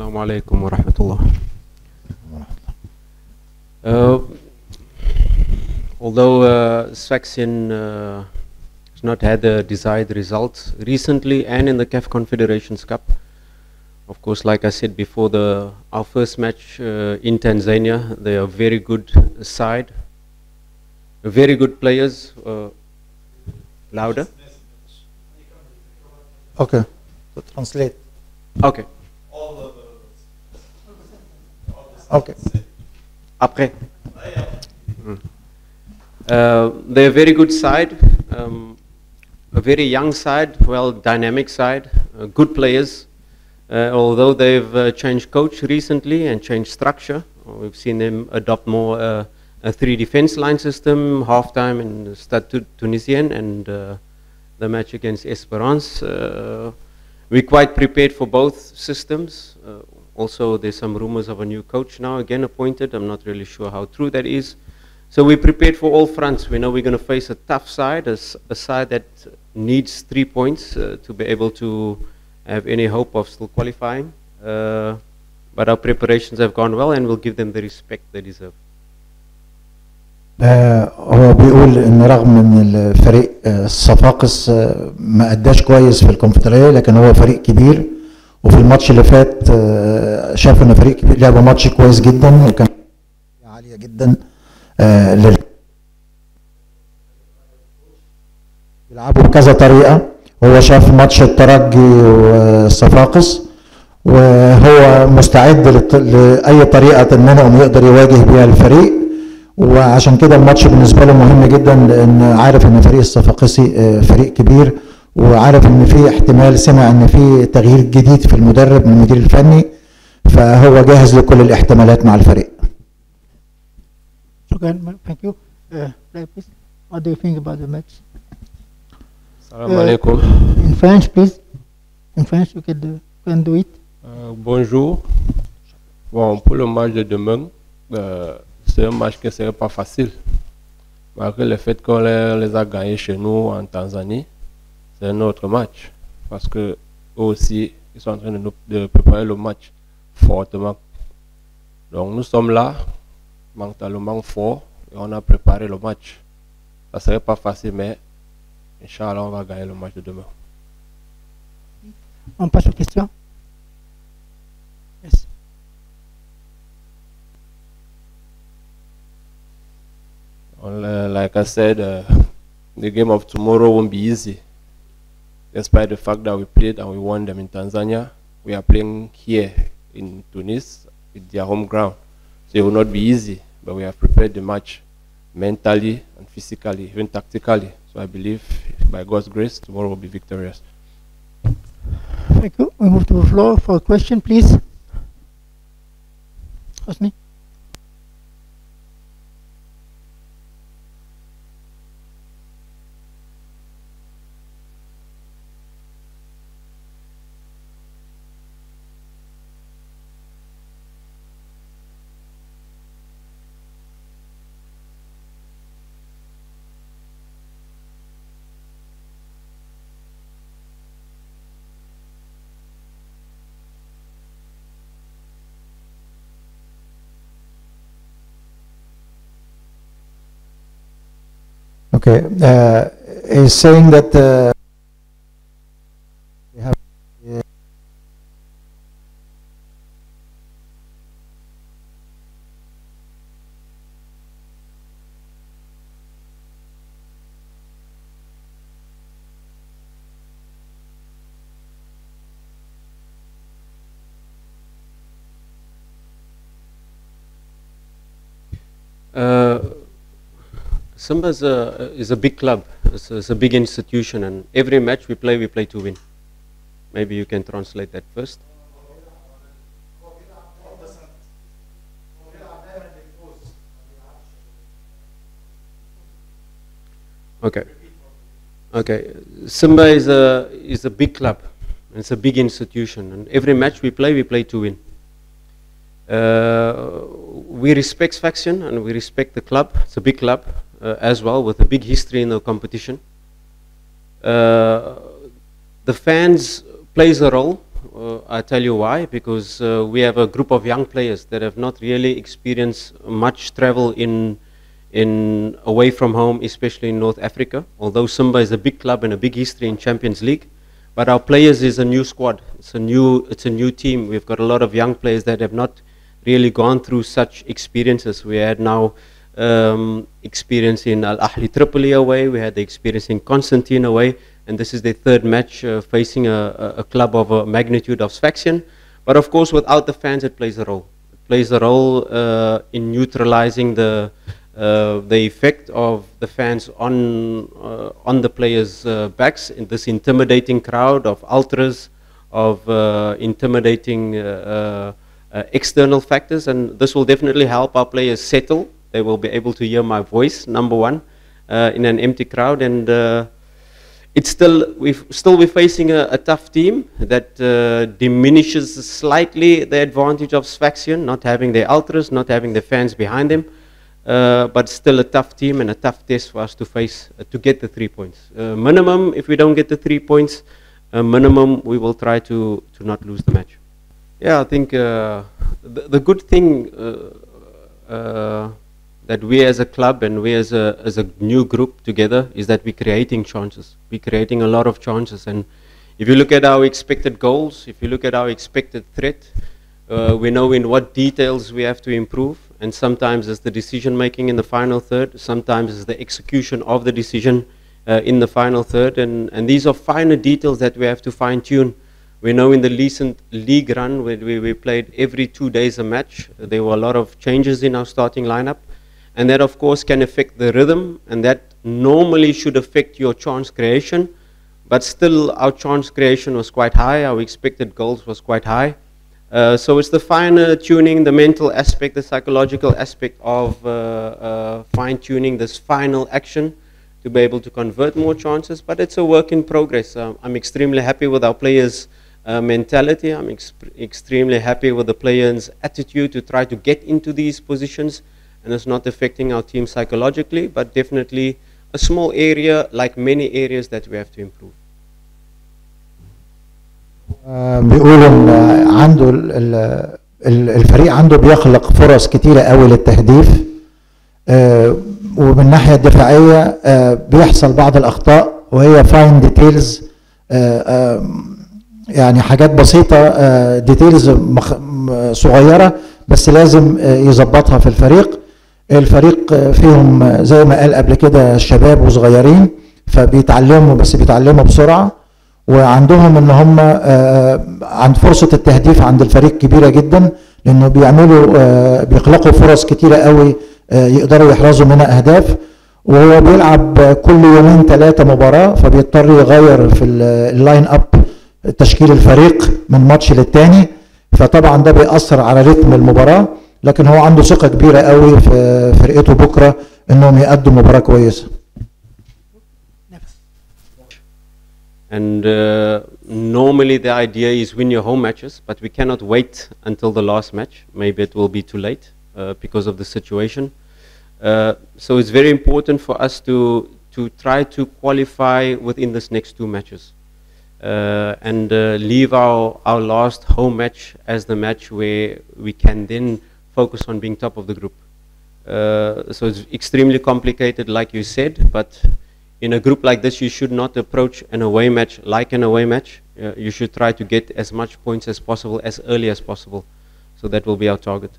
Assalamu alaikum wa rahmatullah. Although Sfaxien has not had the desired results recently and in the CAF Confederations Cup, of course, like I said before, our first match in Tanzania, they are a very good side, very good players. Louder? Okay, to translate. Okay. Okay. Après. They're a very good side, a very young side, well, dynamic side, good players. Although they've changed coach recently and changed structure, we've seen them adopt more a 3 defense line system, halftime in Stade Tunisien and the match against Esperance. We're quite prepared for both systems. Also, there's some rumors of a new coach now again appointed. I'm not really sure how true that is. So we're prepared for all fronts. We know we're going to face a tough side, a side that needs 3 points to be able to have any hope of still qualifying. But our preparations have gone well and we'll give them the respect they deserve. هو بيقول ان رغم ان الفريق الصفاقس ما اداش كويس في الكونفدراليه، لكن هو فريق كبير، وفي الماتش اللي فات شاف ان فريق كبير لعب ماتش كويس جدا وكان عاليه جدا. بيلعبوا بكذا طريقه، هو شاف ماتش الترجي والصفاقس وهو مستعد لاي طريقه منهم يقدر يواجه بيها الفريق، وعشان كده الماتش بالنسبه له مهم جدا، لان عارف ان فريق الصفاقسي فريق كبير، وعارف ان في احتمال، سمع ان في تغيير جديد في المدرب من المدير الفني، فهو جاهز لكل الاحتمالات مع الفريق. شكرا. Thank you. What do you think about the match? Salam alaikum. In French, please. In French, you can do it. Bonjour. Bon, pour le match de demain, c'est un match qui ne serait pas facile. Malgré le fait qu'on les a gagnés chez nous en Tanzanie, c'est un autre match. Parce que eux aussi, ils sont en train de préparer le match fortement. Donc nous sommes là, mentalement forts, et on a préparé le match. Ça ne serait pas facile, mais Inch'Allah, on va gagner le match de demain. On passe aux questions. Yes. Like I said, the game of tomorrow won't be easy. Despite the fact that we played and we won them in Tanzania, we are playing here in Tunis, with their home ground. So it will not be easy, but we have prepared the match mentally and physically, even tactically. So I believe, by God's grace, tomorrow will be victorious. Thank you. We move to the floor for a question, please. Hosni. Okay, he's saying that we have Simba is a big club, it's a big institution, and every match we play to win. Maybe you can translate that first. Okay. Okay. Simba is a big club. It's a big institution, and every match we play to win. We respect Sfaxien and we respect the club. It's a big club as well, with a big history in the competition. The fans plays a role. I'll tell you why. Because we have a group of young players that have not really experienced much travel in away from home, especially in North Africa. Although Simba is a big club and a big history in Champions League, but our players is a new squad. It's a new team. We've got a lot of young players that have not really gone through such experiences. We had now experience in Al Ahli Tripoli away. We had the experience in Constantine away, and this is their third match facing a club of a magnitude of Sfaxien. But of course, without the fans, it plays a role. It plays a role in neutralizing the effect of the fans on the players' backs in this intimidating crowd of ultras, of intimidating external factors, and this will definitely help our players settle. They will be able to hear my voice, number one, in an empty crowd, and we're facing a tough team that diminishes slightly the advantage of Sfaxien, not having their ultras, not having their fans behind them. But still a tough team and a tough test for us to face to get the 3 points. Minimum, if we don't get the 3 points, minimum we will try to not lose the match. Yeah, I think the good thing that we as a club and we as a new group together is that we're creating chances. We're creating a lot of chances, and if you look at our expected goals, if you look at our expected threat, we know in what details we have to improve. And sometimes it's the decision making in the final third, sometimes it's the execution of the decision in the final third, and these are finer details that we have to fine tune. We know in the recent league run where we played every 2 days a match, there were a lot of changes in our starting lineup, and that of course can affect the rhythm, and that normally should affect your chance creation, but still our chance creation was quite high, our expected goals was quite high. So it's the finer tuning, the mental aspect, the psychological aspect of fine-tuning this final action to be able to convert more chances, but it's a work in progress. I'm extremely happy with our players' mentality. I'm extremely happy with the players' attitude to try to get into these positions, and it's not affecting our team psychologically, but definitely a small area, like many areas that we have to improve. بيقولوا ان عنده الفريق عنده بيخلق فرص كتيره قوي للتهديف، ومن الناحيه الدفاعيه بيحصل بعض الاخطاء وهي فاين ديتيلز، يعني حاجات بسيطه، ديتيلز صغيره بس لازم يظبطها في الفريق. الفريق فيهم زي ما قال قبل كده شباب وصغيرين، فبيتعلموا بس بيتعلموا بسرعه، وعندهم ان هم عند فرصه التهديف عند الفريق كبيره جدا، لانه بيخلقوا فرص كتيره قوي يقدروا يحرزوا منها اهداف، وهو بيلعب كل يومين 3 مباراه، فبيضطر يغير في اللاين اب تشكيل الفريق من ماتش للتاني، فطبعا ده بيأثر على رتم المباراه، لكن هو عنده ثقه كبيره قوي في فرقته بكره انهم يقدموا مباراه كويسه. And normally the idea is win your home matches, but we cannot wait until the last match. Maybe it will be too late because of the situation. So it's very important for us to try to qualify within this next 2 matches. And leave our last home match as the match where we can then focus on being top of the group. So it's extremely complicated, like you said, but in a group like this, you should not approach an away match like an away match. You should try to get as much points as possible as early as possible. So that will be our target.